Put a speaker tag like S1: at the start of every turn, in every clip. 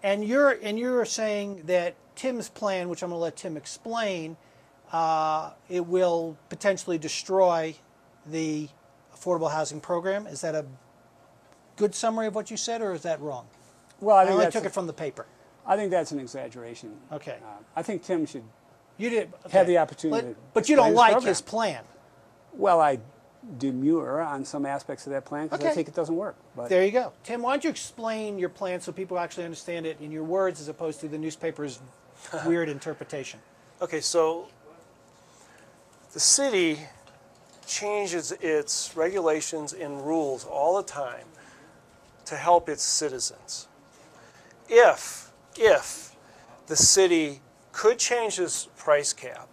S1: And you're saying that Tim's plan, which I'm going to let Tim explain, it will potentially destroy the affordable housing program. Is that a good summary of what you said, or is that wrong?
S2: Well,
S1: I only took it from the paper.
S2: I think that's an exaggeration.
S1: Okay.
S2: I think Tim should
S1: okay.
S2: have the opportunity
S1: but you don't like his plan.
S2: Well, I demur on some aspects of that plan because I think it doesn't work. But
S1: there you go. Tim, why don't you explain your plan so people actually understand it in your words as opposed to the newspaper's weird interpretation?
S3: Okay, so the city changes its regulations and rules all the time to help its citizens. If the city could change this price cap,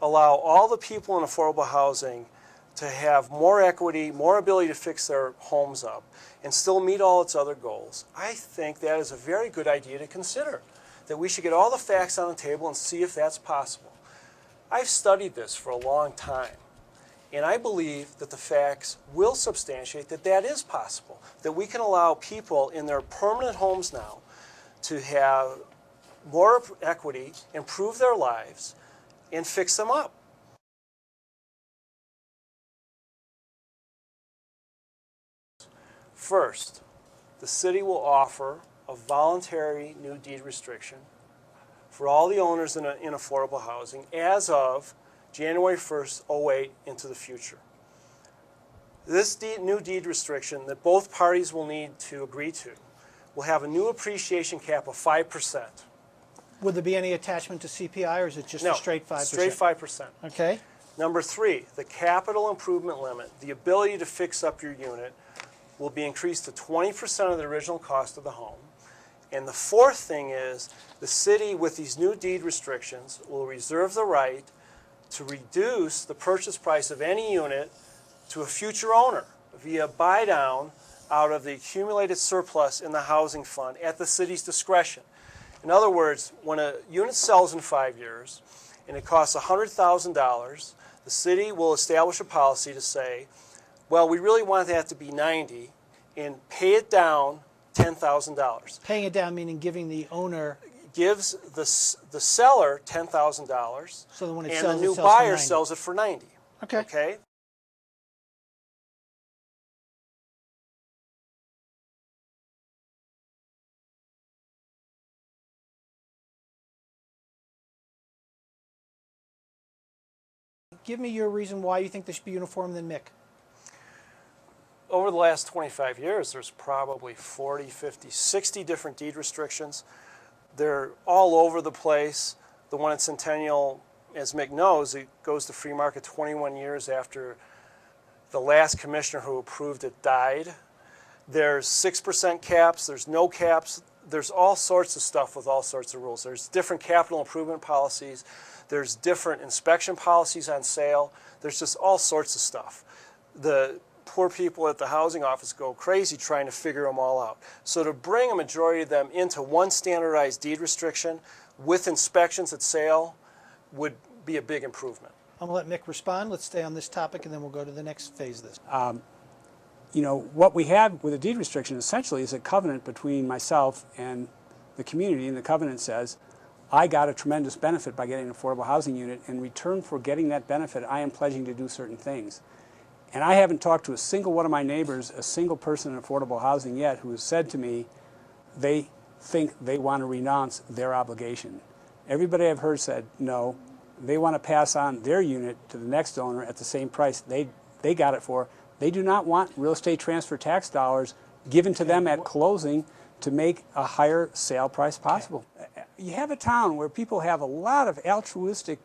S3: allow all the people in affordable housing to have more equity, more ability to fix their homes up, and still meet all its other goals, I think that is a very good idea to consider, that we should get all the facts on the table and see if that's possible. I've studied this for a long time, and I believe that the facts will substantiate that that is possible, that we can allow people in their permanent homes now to have more equity, improve their lives, and fix them up. First, the city will offer a voluntary new deed restriction for all the owners in affordable housing as of January 1st, 08 into the future. This new deed restriction that both parties will need to agree to will have a new appreciation cap of 5%.
S1: Would there be any attachment to CPI, or is it just a straight 5%?
S3: Straight 5%.
S1: Okay.
S3: Number 3, the capital improvement limit, the ability to fix up your unit, will be increased to 20% of the original cost of the home. And the 4th thing is the city, with these new deed restrictions, will reserve the right to reduce the purchase price of any unit to a future owner via buy-down out of the accumulated surplus in the housing fund at the city's discretion. In other words, when a unit sells in 5 years and it costs $100,000, the city will establish a policy to say, well, we really want that to be 90 and pay it down $10,000.
S1: Paying it down meaning giving the owner...
S3: Gives the seller $10,000,
S1: so that when it
S3: and
S1: sells,
S3: the new
S1: it sells
S3: buyer
S1: for 90.
S3: sells it for 90.
S1: Okay.
S3: Okay?
S1: Give me your reason why you think they should be uniform, then Mick.
S3: Over the last 25 years, there's probably 40, 50, 60 different deed restrictions. They're all over the place. The one at Centennial, as Mick knows, it goes to free market 21 years after the last commissioner who approved it died. There's 6% caps. There's no caps. There's all sorts of stuff with all sorts of rules. There's different capital improvement policies. There's different inspection policies on sale. There's just all sorts of stuff. The poor people at the housing office go crazy trying to figure them all out. So to bring a majority of them into one standardized deed restriction with inspections at sale would be a big improvement.
S1: I'm going to let Mick respond. Let's stay on this topic, and then we'll go to the next phase of this.
S2: You know, what we have with a deed restriction essentially is a covenant between myself and the community, and the covenant says, I got a tremendous benefit by getting an affordable housing unit. In return for getting that benefit, I am pledging to do certain things. And I haven't talked to a single one of my neighbors, a single person in affordable housing yet, who has said to me they think they want to renounce their obligation. Everybody I've heard said no. They want to pass on their unit to the next owner at the same price they got it for. They do not want real estate transfer tax dollars given to them at closing to make a higher sale price possible. You have a town where people have a lot of altruistic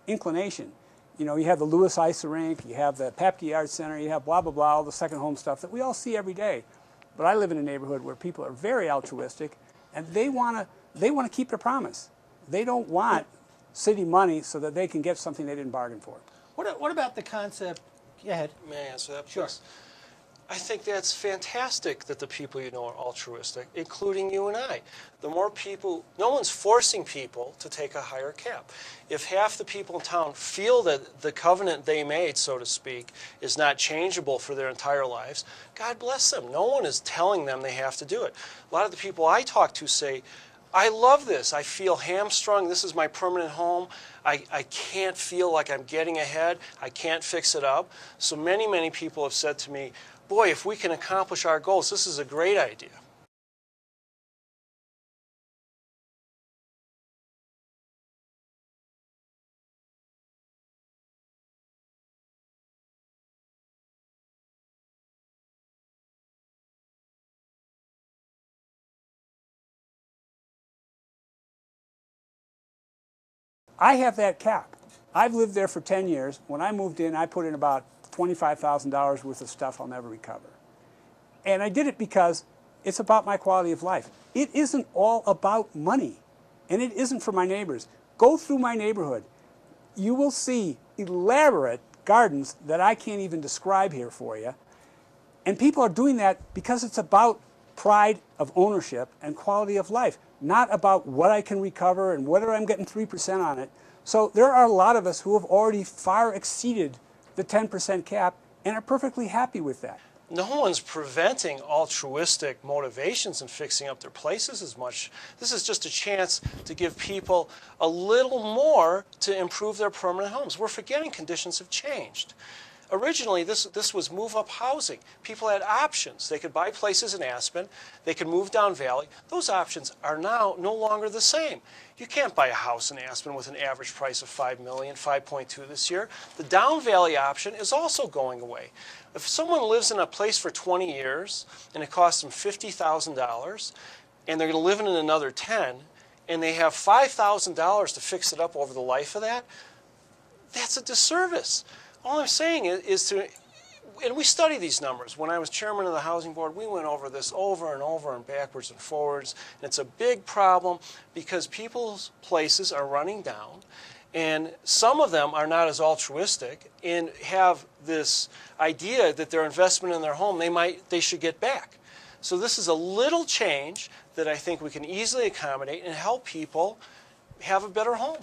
S2: inclination. You know, you have the Lewis Ice Rink, you have the Papke Art Center, you have blah, blah, blah, all the second home stuff that we all see every day. But I live in a neighborhood where people are very altruistic, and they want to keep their promise. They don't want city money so that they can get something they didn't bargain for.
S1: What about the concept? Go ahead.
S3: May I answer that, please?
S1: Sure.
S3: I think that's fantastic that the people you know are altruistic, including you and I. The more people, no one's forcing people to take a higher cap. If half the people in town feel that the covenant they made, so to speak, is not changeable for their entire lives, God bless them. No one is telling them they have to do it. A lot of the people I talk to say, I love this. I feel hamstrung. This is my permanent home. I can't feel like I'm getting ahead. I can't fix it up. So many people have said to me, boy, if we can accomplish our goals, this is a great idea.
S2: I have that cap. I've lived there for 10 years. When I moved in, I put in about $25,000 worth of stuff I'll never recover. And I did it because it's about my quality of life. It isn't all about money, and it isn't for my neighbors. Go through my neighborhood. You will see elaborate gardens that I can't even describe here for you. And people are doing that because it's about pride of ownership and quality of life, not about what I can recover and whether I'm getting 3% on it. So there are a lot of us who have already far exceeded the 10% cap and are perfectly happy with that.
S3: No one's preventing altruistic motivations in fixing up their places as much. This is just a chance to give people a little more to improve their permanent homes. We're forgetting conditions have changed. Originally, this was move-up housing. People had options. They could buy places in Aspen. They could move down Valley. Those options are now no longer the same. You can't buy a house in Aspen with an average price of $5 million, 5.2 this year. The down Valley option is also going away. If someone lives in a place for 20 years and it costs them $50,000 and they're going to live in it another 10 and they have $5,000 to fix it up over the life of that, that's a disservice. All I'm saying is to, and we study these numbers. When I was chairman of the housing board, we went over this over and over and backwards and forwards. And it's a big problem because people's places are running down, and some of them are not as altruistic and have this idea that their investment in their home they should get back. So this is a little change that I think we can easily accommodate and help people have a better home.